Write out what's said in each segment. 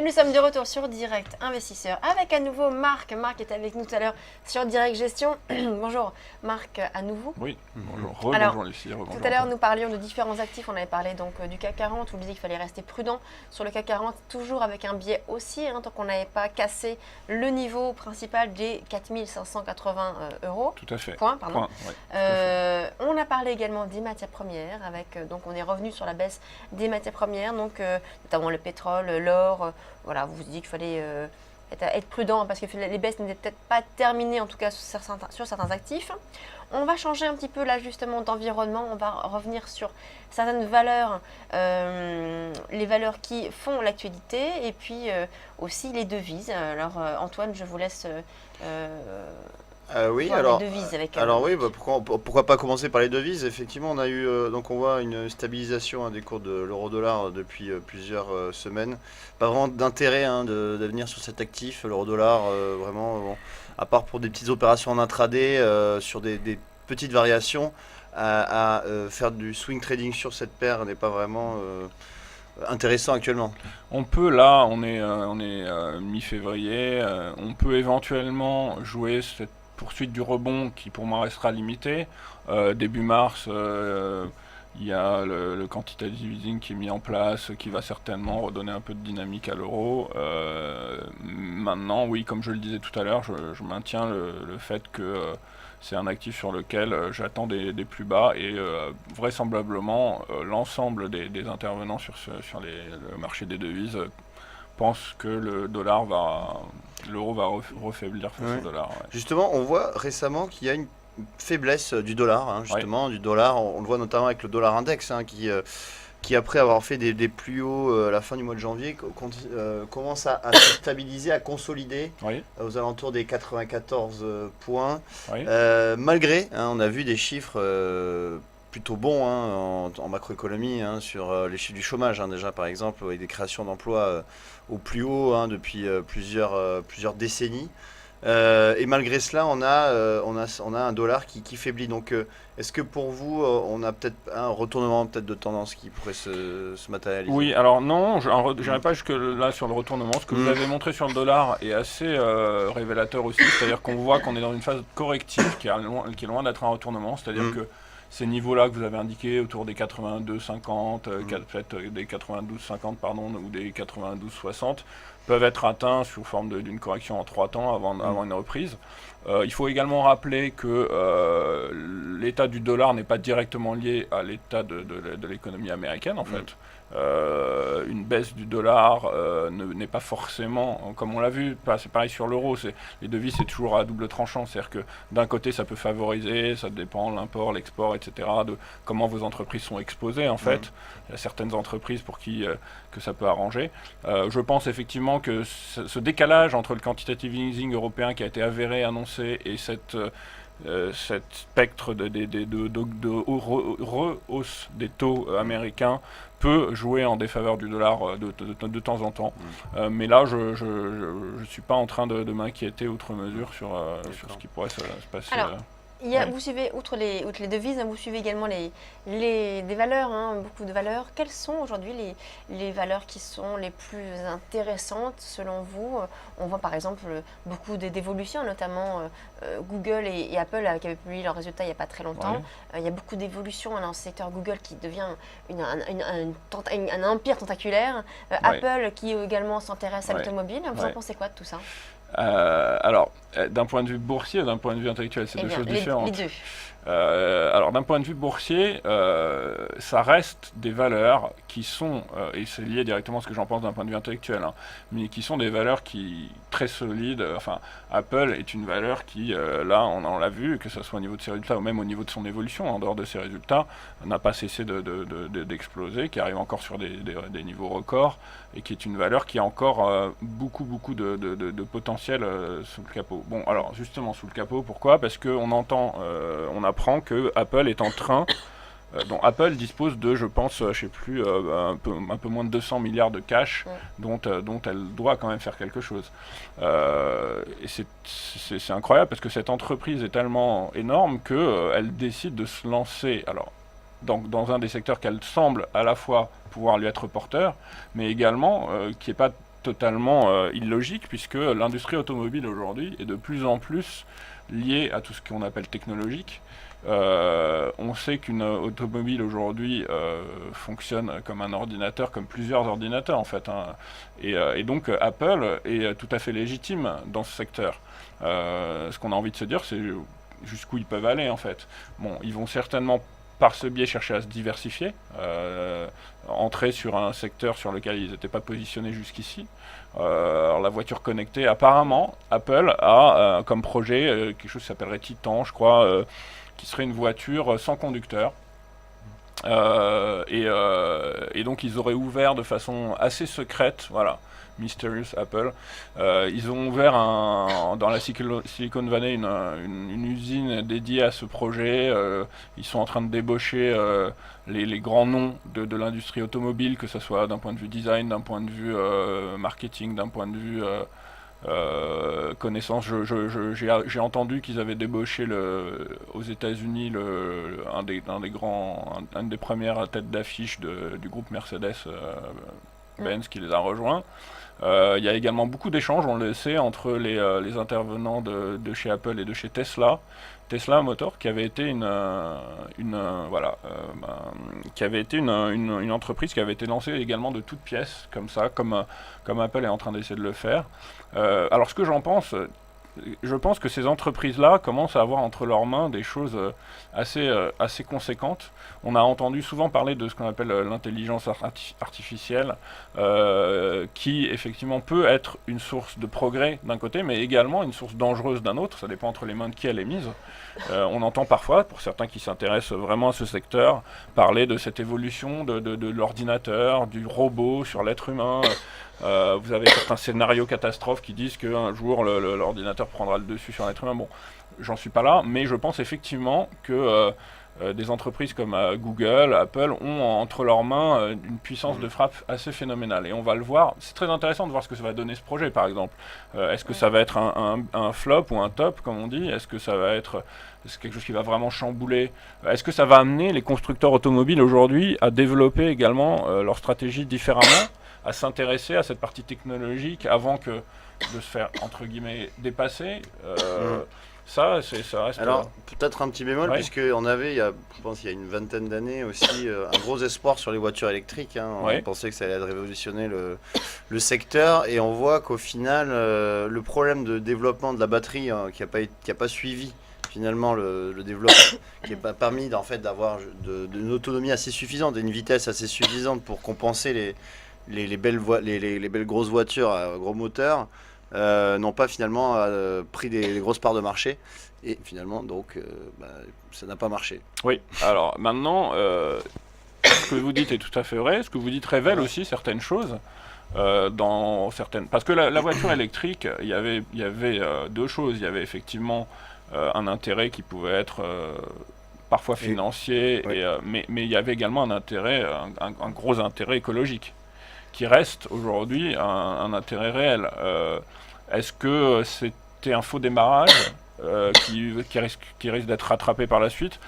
nous sommes de retour sur Direct Investisseur avec à nouveau Marc. Marc est avec nous tout à l'heure sur Direct Gestion. Bonjour Marc à nouveau. Oui, bonjour. Alors, Bonjour Lucie. tout à l'heure nous parlions de différents actifs. On avait parlé donc du CAC 40. On disait qu'il fallait rester prudent sur le CAC 40, toujours avec un biais haussier, tant qu'on n'avait pas cassé le niveau principal des 4580 euros. Tout à fait. Point, pardon. Point, ouais, tout à fait. On a parlé également des matières premières, avec donc on est revenu sur la baisse des matières premières, donc notamment le pétrole, l'or. Voilà, vous vous dites qu'il fallait être prudent parce que les baisses n'étaient peut-être pas terminées, en tout cas sur certains actifs. On va changer un petit peu là justement d'environnement, on va revenir sur certaines valeurs, les valeurs qui font l'actualité et puis aussi les devises. Alors Antoine, je vous laisse Oui, voir alors, les devises avec oui, pourquoi pas commencer par les devises. Effectivement, on a eu, donc on voit une stabilisation des cours de l'euro-dollar depuis plusieurs semaines. Pas vraiment d'intérêt d'avenir sur cet actif, l'euro-dollar, vraiment, bon, à part pour des petites opérations en intraday, sur des petites variations, faire du swing trading sur cette paire n'est pas vraiment intéressant actuellement. On peut là, on est mi-février, on peut éventuellement jouer cette poursuite du rebond qui pour moi restera limitée. Début mars, il y a le quantitative easing qui est mis en place, qui va certainement redonner un peu de dynamique à l'euro. Maintenant, oui, comme je le disais tout à l'heure, je maintiens le fait que c'est un actif sur lequel j'attends des plus bas et vraisemblablement l'ensemble des intervenants sur le marché des devises pensent que l'euro va refaiblir face au dollar. Ouais. Justement, on voit récemment qu'il y a une faiblesse du dollar, du dollar, on le voit notamment avec le dollar index qui après avoir fait des plus hauts à la fin du mois de janvier commence à se stabiliser, à consolider aux alentours des 94 points. Oui. Malgré, on a vu des chiffres plutôt bons en macroéconomie, sur les chiffres du chômage déjà par exemple, et des créations d'emplois au plus haut depuis plusieurs décennies. Et malgré cela, on a un dollar qui faiblit. Donc, est-ce que pour vous, on a peut-être un retournement de tendance qui pourrait se matérialiser? Oui, alors non, je n'irai pas jusque là sur le retournement. Ce que vous avez montré sur le dollar est assez révélateur aussi. C'est-à-dire qu'on voit qu'on est dans une phase corrective qui est loin d'être un retournement. C'est-à-dire que ces niveaux-là que vous avez indiqués, autour des 82,50, peut-être des 92,50 pardon, ou des 92,60, peuvent être atteints sous forme d'une correction en 3 temps avant une reprise. Il faut également rappeler que l'état du dollar n'est pas directement lié à l'état de l'économie américaine en fait. Une baisse du dollar n'est pas forcément, comme on l'a vu, c'est pareil sur l'euro, les devises c'est toujours à double tranchant, c'est-à-dire que d'un côté ça peut favoriser, ça dépend de l'import, l'export, etc., de comment vos entreprises sont exposées en fait. Il y a certaines entreprises pour qui que ça peut arranger. Je pense effectivement que ce décalage entre le quantitative easing européen qui a été avéré, annoncé, et cette spectre de rehausse des taux américains peut jouer en défaveur du dollar de temps en temps. Mais là, je ne suis pas en train de m'inquiéter outre mesure sur ce qui pourrait se passer. Alors, vous suivez, outre les devises, vous suivez également des valeurs, beaucoup de valeurs. Quelles sont aujourd'hui les valeurs qui sont les plus intéressantes selon vous? On voit par exemple beaucoup d'évolutions, notamment Google et Apple qui avaient publié leurs résultats il n'y a pas très longtemps. Il y a beaucoup d'évolutions dans le secteur Google qui devient un empire tentaculaire. Apple qui également s'intéresse à l'automobile. Vous en pensez quoi de tout ça? Alors, d'un point de vue boursier ou d'un point de vue intellectuel, c'est deux choses différentes. Les deux. Alors, d'un point de vue boursier, ça reste des valeurs qui sont, et c'est lié directement à ce que j'en pense d'un point de vue intellectuel, mais qui sont des valeurs très solides. Enfin, Apple est une valeur qui, là, on l'a vu, que ce soit au niveau de ses résultats ou même au niveau de son évolution, en dehors de ses résultats, n'a pas cessé d'exploser, qui arrive encore sur des niveaux records, et qui est une valeur qui a encore beaucoup de potentiel sous le capot. Bon, alors, justement, sous le capot, pourquoi? Parce qu'on on apprend que Apple est en train, dont Apple dispose de, je pense, je sais plus, un peu moins de 200 milliards de cash, dont elle doit quand même faire quelque chose. Et c'est incroyable parce que cette entreprise est tellement énorme qu'elle décide de se lancer. Alors, dans un des secteurs qu'elle semble à la fois pouvoir lui être porteur, mais également qui n'est pas totalement illogique, puisque l'industrie automobile aujourd'hui est de plus en plus liée à tout ce qu'on appelle technologique. On sait qu'une automobile aujourd'hui fonctionne comme un ordinateur, comme plusieurs ordinateurs en fait, hein. Et donc Apple est tout à fait légitime dans ce secteur. Ce qu'on a envie de se dire, c'est jusqu'où ils peuvent aller en fait. Bon, ils vont certainement par ce biais chercher à se diversifier, entrer sur un secteur sur lequel ils n'étaient pas positionnés jusqu'ici. Alors la voiture connectée, apparemment, Apple a comme projet quelque chose qui s'appellerait Titan, je crois, qui serait une voiture sans conducteur. Et donc ils auraient ouvert de façon assez secrète, voilà, Mysterious Apple. Ils ont ouvert dans la Silicon Valley une usine dédiée à ce projet. Ils sont en train de débaucher les grands noms de l'industrie automobile, que ce soit d'un point de vue design, d'un point de vue marketing, d'un point de vue connaissance. J'ai entendu qu'ils avaient débauché aux États-Unis une des premières têtes d'affiche du groupe Mercedes Benz qui les a rejoints. Il y a également beaucoup d'échanges, on le sait, entre les intervenants de chez Apple et de chez Tesla. Tesla Motor, qui avait été une entreprise qui avait été lancée également de toutes pièces, comme ça, comme Apple est en train d'essayer de le faire. Alors ce que j'en pense, je pense que ces entreprises-là commencent à avoir entre leurs mains des choses assez conséquentes. On a entendu souvent parler de ce qu'on appelle l'intelligence artificielle, qui effectivement peut être une source de progrès d'un côté, mais également une source dangereuse d'un autre. Ça dépend entre les mains de qui elle est mise. On entend parfois, pour certains qui s'intéressent vraiment à ce secteur, parler de cette évolution de l'ordinateur, du robot sur l'être humain. Vous avez certains scénarios catastrophes qui disent qu'un jour l'ordinateur prendra le dessus sur l'être humain. Bon, j'en suis pas là, mais je pense effectivement que des entreprises comme Google, Apple ont entre leurs mains une puissance de frappe assez phénoménale. Et on va le voir. C'est très intéressant de voir ce que ça va donner ce projet, par exemple. Est-ce que ça va être un flop ou un top, comme on dit? Est-ce que ça va être quelque chose qui va vraiment chambouler? Est-ce que ça va amener les constructeurs automobiles aujourd'hui à développer également leur stratégie différemment, à s'intéresser à cette partie technologique avant que de se faire, entre guillemets, dépasser? Ça reste... Alors, peut-être un petit bémol, Ouais. puisqu'on avait, je pense il y a une vingtaine d'années aussi, un gros espoir sur les voitures électriques, hein. Ouais. On pensait que ça allait révolutionner le secteur, et on voit qu'au final, le problème de développement de la batterie, hein, qui a pas suivi finalement le développement, qui n'est pas permis en fait, d'avoir une autonomie assez suffisante et une vitesse assez suffisante pour compenser les belles grosses voitures à gros moteurs, n'ont pas finalement pris des grosses parts de marché, et finalement donc ça n'a pas marché. Oui, alors maintenant, ce que vous dites est tout à fait vrai. Ce que vous dites révèle aussi certaines choses. Dans certaines... Parce que la voiture électrique, il y avait deux choses. Il y avait effectivement un intérêt qui pouvait être parfois financier, oui. mais il y avait également un intérêt, un gros intérêt écologique, qui reste aujourd'hui un intérêt réel. Est-ce que c'était un faux démarrage qui risque d'être rattrapé par la suite?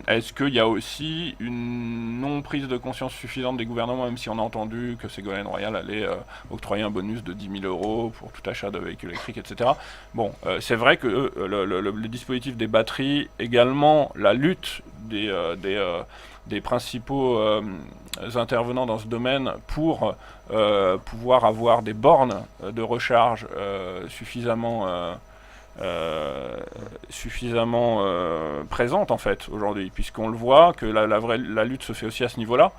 Est-ce qu'il y a aussi une non-prise de conscience suffisante des gouvernements, même si on a entendu que Ségolène Royal allait octroyer un bonus de 10 000 euros pour tout achat de véhicules électriques, etc. Bon, c'est vrai que le dispositif des batteries, également la lutte des principaux intervenants dans ce domaine pour pouvoir avoir des bornes de recharge suffisamment présente en fait aujourd'hui, puisqu'on le voit que la lutte se fait aussi à ce niveau-là.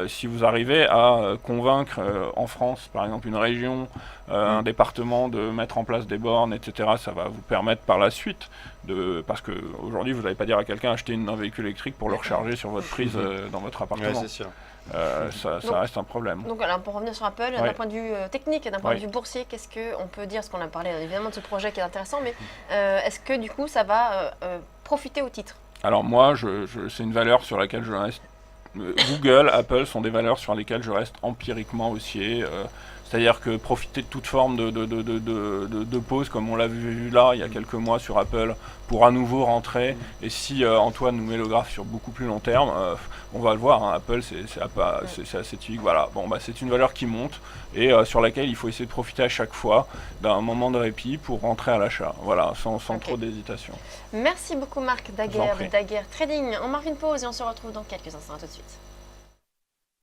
Si vous arrivez à convaincre en France, par exemple, une région, un département de mettre en place des bornes, etc., ça va vous permettre par la suite parce que aujourd'hui vous n'allez pas dire à quelqu'un acheter un véhicule électrique pour le recharger sur votre prise dans votre appartement. Ouais, c'est sûr. Ça reste un problème. Donc alors pour revenir sur Apple, Ouais. d'un point de vue technique et d'un point de Ouais. vue boursier, qu'est-ce qu'on peut dire? Parce qu'on a parlé évidemment de ce projet qui est intéressant, mais est-ce que du coup ça va profiter au titre? Alors moi, c'est une valeur sur laquelle je reste. Google, Apple sont des valeurs sur lesquelles je reste empiriquement haussier. C'est-à-dire que profiter de toute forme de pause, comme on l'a vu là il y a quelques mois sur Apple, pour à nouveau rentrer. Et si Antoine nous met le graphe sur beaucoup plus long terme, on va le voir, hein, Apple c'est assez typique. Voilà. Bon, bah, c'est une valeur qui monte et sur laquelle il faut essayer de profiter à chaque fois d'un moment de répit pour rentrer à l'achat. Voilà, sans trop d'hésitation. Merci beaucoup Marc Je vous en Daguerre prie. de Daguerre Trading. On marque une pause et on se retrouve dans quelques instants. À tout de suite.